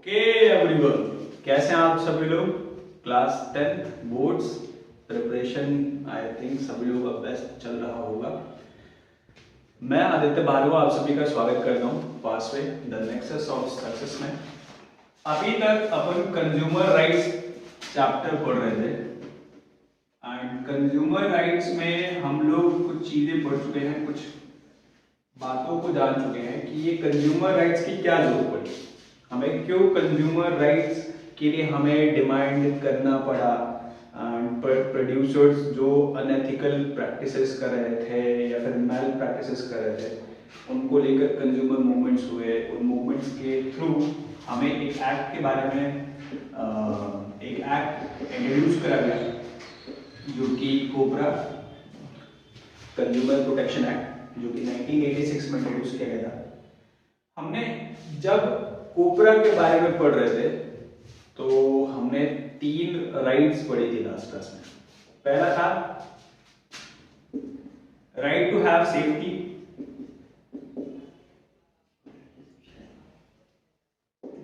Okay everyone, कैसे हैं आप सभी लोग। Class 10th boards preparation I think सभी लोगों का बेस्ट चल रहा होगा। मैं आदित्य भार्गव आप सभी का स्वागत करता हूँ पासवे द नेक्सस ऑफ सक्सेस में। अभी तक अपन कंज्यूमर राइट्स चैप्टर पढ़ रहे थे एंड कंज्यूमर राइट्स में हम लोग कुछ चीजें पढ़ चुके हैं, कुछ बातों को जान चुके हैं कि ये कंज्यूमर राइट्स की क्या जरूरत पड़ी, हमें क्यों कंज्यूमर राइट्स के लिए हमें डिमांड करना पड़ा। प्रोड्यूसर्स जो अनएथिकल प्रैक्टिसेस कर रहे थे या फिर मैल प्रैक्टिसेस कर रहे थे उनको लेकर कंज्यूमर मूवमेंट्स हुए। उन मूवमेंट्स के थ्रू हमें एक एक्ट के बारे में एक एक्ट इंट्रोड्यूस करा गया जो कि कोबरा कंज्यूमर प्रोटेक्शन एक्ट जो कि 1986 में इंट्रोड्यूस किया गया था। हमने जब कोबरा के बारे में पढ़ रहे थे तो हमने 3 राइट्स पढ़ी थी लास्ट क्लास में। पहला था राइट टू हैव सेफ्टी,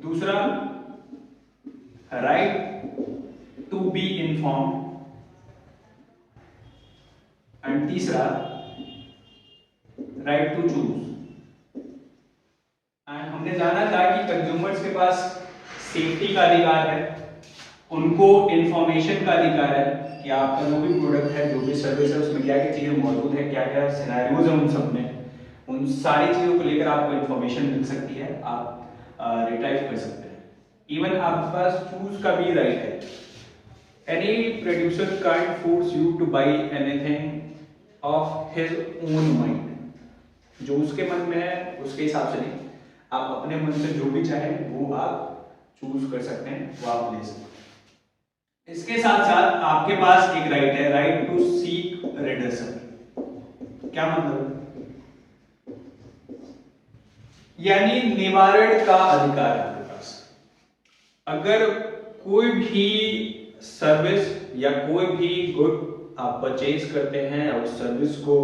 दूसरा right to be informed and तीसरा राइट टू चूज। एंड हमने जाना था कि कंज्यूमर्स के पास सेफ्टी का अधिकार है, उनको इंफॉर्मेशन का अधिकार है कि आपका जो भी प्रोडक्ट है, जो भी सर्विस है, उसमें क्या क्या चीजें मौजूद है, क्या क्या सिनेरियोज है, उन सब में उन सारी चीजों को लेकर आपको इंफॉर्मेशन मिल सकती है, आप रिट्राइव कर सकते हैं। इवन आपके पास चूज का भी राइट है। Any producer can't force you to buy anything of his own mind, जो उसके मन में है उसके हिसाब से नहीं, आप अपने मन से जो भी चाहें वो आप चूज कर सकते हैं, वो आप ले सकते हैं। इसके साथ साथ आपके पास एक राइट है, राइट टू सीक रिड्रेसल। क्या मतलब? यानी निवारण का अधिकार है आपके पास। अगर कोई भी सर्विस या कोई भी गुड आप परचेज करते हैं और उस सर्विस को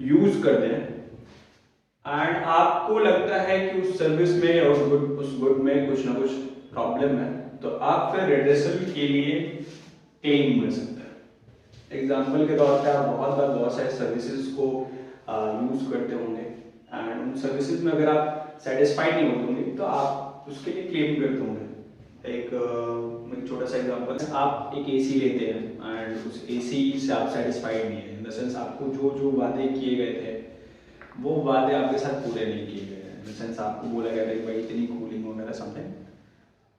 यूज करते हैं एंड आपको लगता है कि उस सर्विस में और उस गुड में कुछ ना कुछ प्रॉब्लम है, तो आप फिर रिड्रेसल के लिए क्लेम कर सकते हैं। एग्जाम्पल के तौर पे आप बहुत सारे सर्विसेज को यूज करते होंगे एंड उन सर्विसेज में अगर आप सेटिस्फाइड नहीं होते होंगे तो आप उसके लिए क्लेम करते होंगे। एक छोटा सा एग्जांपल है, आप एक एसी लेते हैं एंड उस एसी से आप सेटिस्फाइड नहीं है, इन द सेंस आपको जो वादे किए गए थे वो वादे आपके साथ पूरे नहीं किए गए, इन द सेंस आपको बोला गया था कि भाई इतनी कूलिंग वगैरह समथिंग।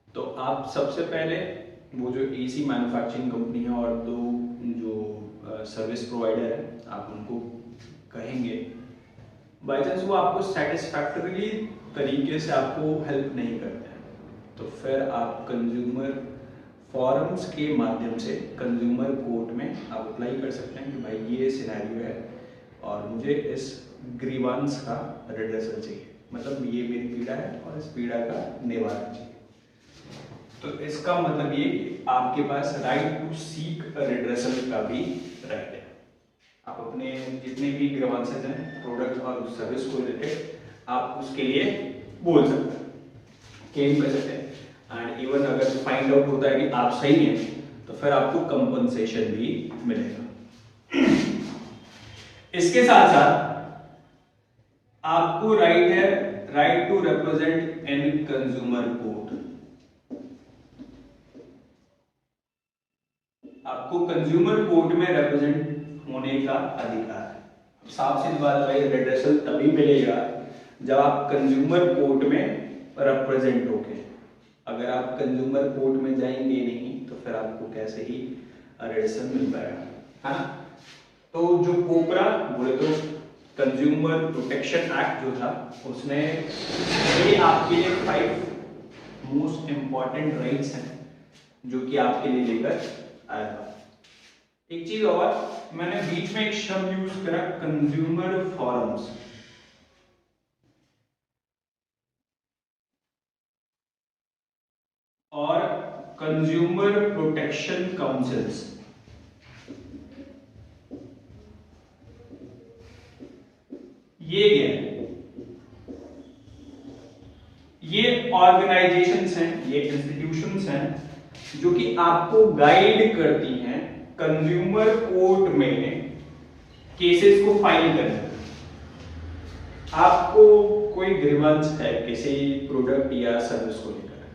तो आप सबसे पहले वो जो एसी मैन्युफैक्चरिंग कंपनी है और जो सर्विस प्रोवाइडर है आप उनको कहेंगे, बाई चांस वो आपको सेटिस्फैक्टरीली तरीके से आपको हेल्प नहीं करते हैं, तो फिर आप कंज्यूमर फॉरम्स के माध्यम से कंज्यूमर कोर्ट में आप अप्लाई कर सकते हैं कि भाई ये सिनेरियो है और मुझे इस ग्रीवांस का रिड्रेसल चाहिए, मतलब ये मेरी पीड़ा है और इस पीड़ा का निवारण चाहिए। तो इसका मतलब ये कि आपके पास राइट टू सीक रिड्रेसल का भी राइट है। आप अपने जितने भी ग्रीवांसेस हैं प्रोडक्ट और सर्विस को रिलेटेड आप उसके लिए बोल सकते हैं, क्लेम कर सकते हैं एंड इवन अगर फाइंड आउट होता है कि आप सही हैं तो फिर आपको कंपनसेशन भी मिलेगा। इसके साथ साथ आपको राइट है right to represent in consumer court. आपको कंज्यूमर कोर्ट में रिप्रेजेंट होने का अधिकार है। साफ सीधी बात भाई, रिड्रेसल तभी मिलेगा जब आप कंज्यूमर कोर्ट में रिप्रेजेंट होगे। अगर आप कंज्यूमर कोर्ट में जाएंगे नहीं तो फिर आपको कैसे ही रिड्रेसल मिल पाएगा, है ना। तो जो कोबरा बोले तो कंज्यूमर प्रोटेक्शन एक्ट जो था उसने ये आपके लिए 5 मोस्ट इंपॉर्टेंट राइट्स हैं जो कि आपके लिए लेकर आया था। एक चीज और, मैंने बीच में एक शब्द यूज करा कंज्यूमर फॉरम्स। और कंज्यूमर प्रोटेक्शन काउंसिल्स। ये ऑर्गेनाइजेशंस हैं ये इंस्टीट्यूशंस हैं जो कि आपको गाइड करती हैं कंज्यूमर कोर्ट में केसेस को फाइल करने में। आपको कोई ग्रीवेंस है किसी प्रोडक्ट या सर्विस को लेकर,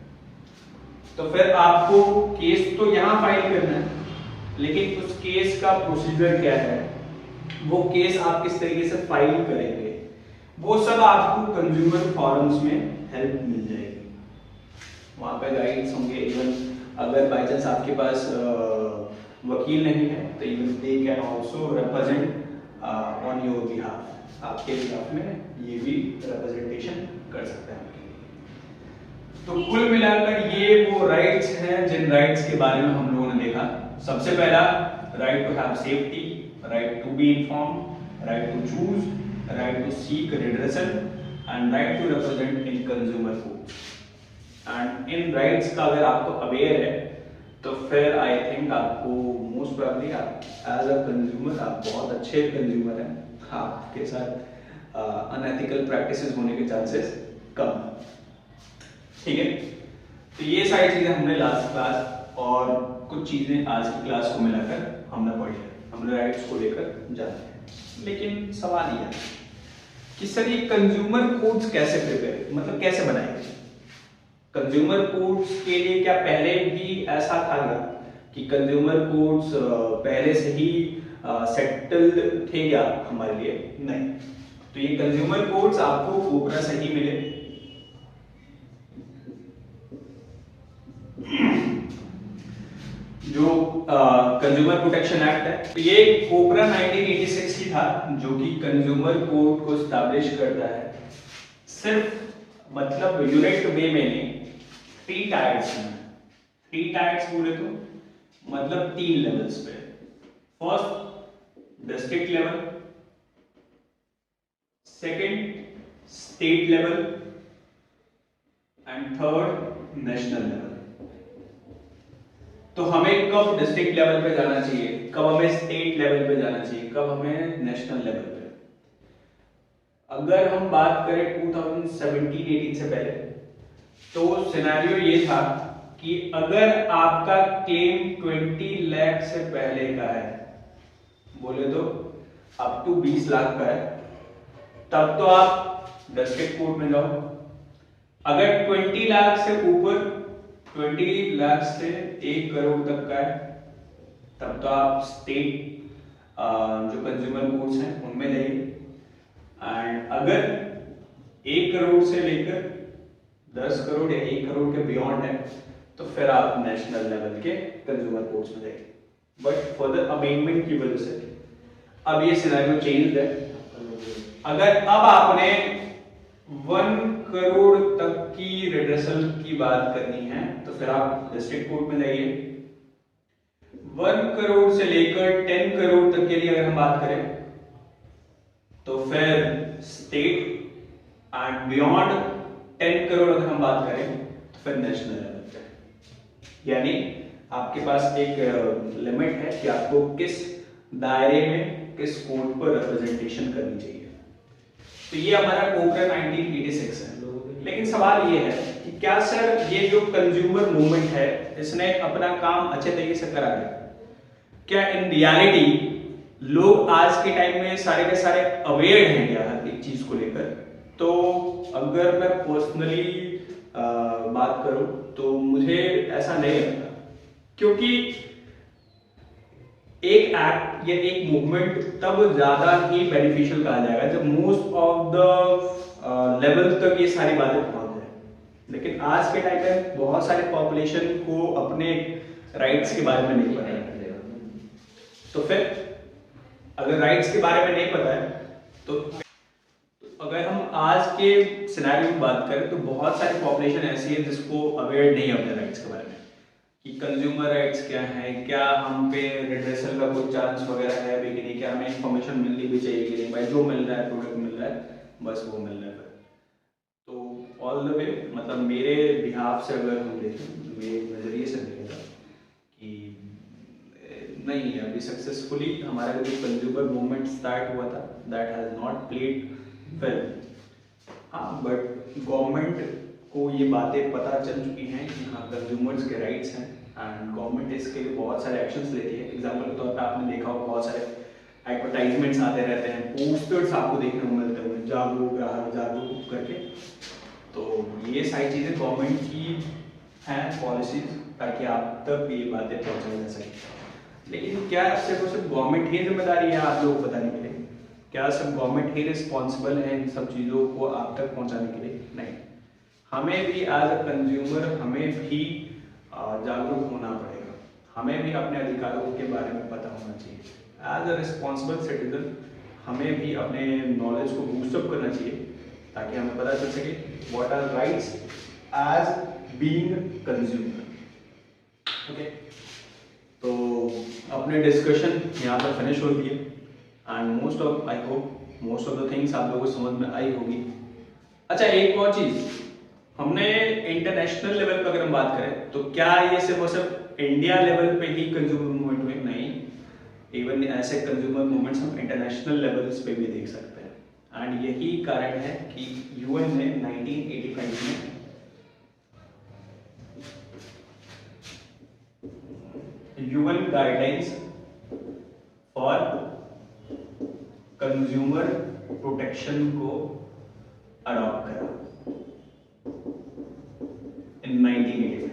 तो फिर आपको केस तो यहाँ फाइल करना है, लेकिन उस केस का प्रोसीजर क्या है, वो केस आप किस तरीके से फाइल करेंगे, वो सब आपको कंज्यूमर फॉरम्स में हेल्प मिल जाएगी। वहां पे गाइड्स होंगे। इवन अगर बाय चांस आपके पास वकील नहीं है तो even they can also represent on your behalf, आपके बिहाफ में ये भी रिप्रेजेंटेशन कर सकते हैं। तो कुल मिलाकर ये वो राइट्स हैं जिन राइट्स के बारे में हम लोगों ने देखा। सबसे पहला right to have safety, right to be informed, right to choose, right to seek redressal and right to represent in consumer court. And इन राइट्स का अगर आपको अवेयर है तो फिर आई थिंक आपको मोस्ट प्रोबेबली आप एज अ कंज्यूमर आप बहुत अच्छे कंज्यूमर हैं, आपके साथ अनएथिकल प्रैक्टिसेस होने के चांसेस कम। ठीक है, तो ये सारी चीजें हमने लास्ट क्लास और कुछ चीजें आज की क्लास को मिलाकर हमने पढ़ी है। हमने राइट्स को लेकर जाते हैं, लेकिन सवाल ये है कि सर ये कंज्यूमर कोड्स कैसे प्रिपेयर, मतलब कैसे बनाएंगे? कंज्यूमर कोड्स के लिए क्या पहले भी ऐसा था क्या कि कंज्यूमर कोड्स पहले से ही सेटल्ड थे क्या हमारे लिए? नहीं। तो ये कंज्यूमर कोड्स आपको कोबरा से ही मिले। जो कंज्यूमर प्रोटेक्शन एक्ट है, तो ये कोबरा 1986 ही था जो कि कंज्यूमर कोड को स्टैब्लिश करता है। सिर्फ मतलब यूनिट वे में नहीं, 3 टायर्स में। 3 टायर्स बोले तो मतलब 3 लेवल्स पे। First district level, second state level and third national level. तो हमें कब डिस्ट्रिक्ट लेवल पे जाना चाहिए, कब हमें स्टेट लेवल पे जाना चाहिए, कब हमें नेशनल लेवल पे? अगर हम बात करें 2017-18 से पहले, तो सिनेरियो ये था कि अगर आपका क्लेम 20 लाख से पहले का है, बोले तो अप टू 20 लाख का है, तब तो आप डिस्ट्रिक्ट कोर्ट में जाओ। अगर 20 लाख से ऊपर, 20 लाख से 1 करोड़ तक का है, तब तो आप स्टेट जो कंज्यूमर कोर्ट्स हैं उनमें जाइए। एंड अगर 1 करोड़ से लेकर 10 करोड़ या 1 करोड़ के बियॉन्ड है तो फिर आप नेशनल लेवल के कंज्यूमर कोर्ट्स में जाइए। बट फर्दर अमेंडमेंट की वजह से अब ये सिनेरियो चेंज है। अगर अब आपने 1 करोड़ तक की रिड्रेसल की बात करनी है तो फिर आप डिस्ट्रिक्ट कोर्ट में जाइए। 1 करोड़ से लेकर 10 करोड़ तक के लिए अगर हम बात करें तो फिर स्टेट, एंड बियॉन्ड 10 करोड़ अगर हम बात करें तो फिर नेशनल लेवल पे। यानी आपके पास एक लिमिट है कि आपको किस दायरे में, किस कोर्ट पर रिप्रेजेंटेशन करनी चाहिए। तो ये हमारा कोबरा 1986 है। लेकिन सवाल ये है कि क्या सर ये जो कंज्यूमर मूवमेंट है इसने अपना काम अच्छे तरीके से करा दिया? क्या इन रियलिटी लोग आज के टाइम में सारे के सारे अवेयर हैं क्या हर एक चीज को लेकर? तो अगर मैं पर्सनली बात करूं तो मुझे ऐसा नहीं लगता, क्योंकि एक एक्ट या एक मूवमेंट तब ज्यादा ही बेनिफिशियल कहा जाएगा जब मोस्ट ऑफ द लेवल तक ये सारी बातें पहुंच जाए। लेकिन आज के टाइम में बहुत सारे पॉपुलेशन को अपने राइट्स के बारे में नहीं पता है। तो फिर अगर राइट्स के बारे में नहीं पता है तो अगर हम आज के सिनेरियो में बात करें तो बहुत सारी पॉपुलेशन ऐसी है जिसको अवेयर नहीं है अपने राइट्स के बारे में कि कंज्यूमर राइट्स क्या है, क्या हम पे रिड्रेसल का कोई चांस वगैरह है भी कि नहीं, क्या हमें इंफॉर्मेशन मिलनी भी चाहिए कि नहीं, भाई जो मिल रहा है प्रोडक्ट मिल रहा है बस वो मिल रहा है। तो ऑल द वे मतलब मेरे बिहाफ से अगर हम देखें, मेरे नज़रिए से देखें कि नहीं अभी सक्सेसफुली हमारा जो कंज्यूमर मूवमेंट स्टार्ट हुआ था that has not played well. हाँ, बट गवर्नमेंट को ये बातें पता चल चुकी हैं कि हाँ कंज्यूमर्स के राइट्स हैं एंड गवर्नमेंट इसके लिए बहुत सारे एक्शंस लेती है। एग्जाम्पल के तौर पर आपने देखा होगा बहुत सारे एडवर्टाइजमेंट्स आते रहते हैं, पोस्टर्स आपको देखने को मिलते हुए, जागरूक ग्राहक जागरूक करके। तो ये सारी चीज़ें गवर्नमेंट की हैं पॉलिसीज, ताकि आप तक ये बातें पहुँचाई जा सकें। लेकिन क्या सिर्फ और सिर्फ गवर्नमेंट ही जिम्मेदारी है आप लोगों को बताने के लिए? क्या सिर्फ गवर्नमेंट ही रिस्पॉन्सिबल है इन सब चीज़ों को आप तक पहुँचाने के लिए? नहीं, हमें भी एज अ कंज्यूमर हमें भी जागरूक होना पड़ेगा, हमें भी अपने अधिकारों के बारे में पता होना चाहिए। एज अ रिस्पॉन्सिबल सिटीजन हमें भी अपने नॉलेज को बूस्टअप करना चाहिए, ताकि हमें पता चल सके what are rights as being consumer. Okay, तो अपने डिस्कशन यहाँ पर फिनिश होती है and most of I hope most of the things आप लोगों को समझ में आई होगी। अच्छा, एक और चीज़, हमने इंटरनेशनल लेवल पर अगर हम बात करें तो क्या ये सिर्फ और सिर्फ इंडिया लेवल पे ही कंज्यूमर मूवमेंट हुए? नहीं, इवन ऐसे कंज्यूमर मूवमेंट्स हम इंटरनेशनल लेवल्स पे भी देख सकते हैं। एंड यही कारण है कि यूएन ने 1985 में UN guidelines for consumer protection को अडॉप्ट करा इन 1985।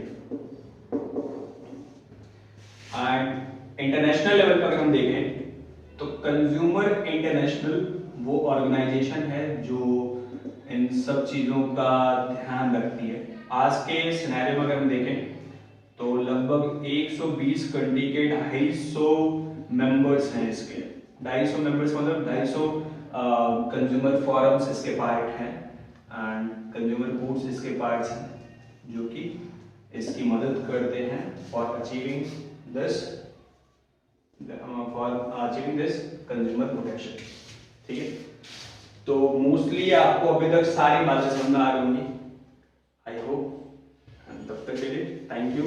एंड इंटरनेशनल लेवल पर अगर हम देखें तो कंज्यूमर इंटरनेशनल वो ऑर्गेनाइजेशन है जो इन सब चीज़ों का ध्यान रखती है। आज के सिनेरियो में अगर हम देखें तो लगभग 120 कंट्री के 250 मेंबर्स हैं इसके। 250 मेंबर्स मतलब 250 कंज्यूमर फोरम्स इसके पार्ट हैं एंड कंज्यूमर कोर्ट्स इसके पार्ट्स हैं, जो कि इसकी मदद करते हैं for achieving this consumer protection. ठीक है, तो मोस्टली आपको अभी तक सारी बातें समझ में आ रही होंगी आई होप। तब तक के लिए थैंक यू।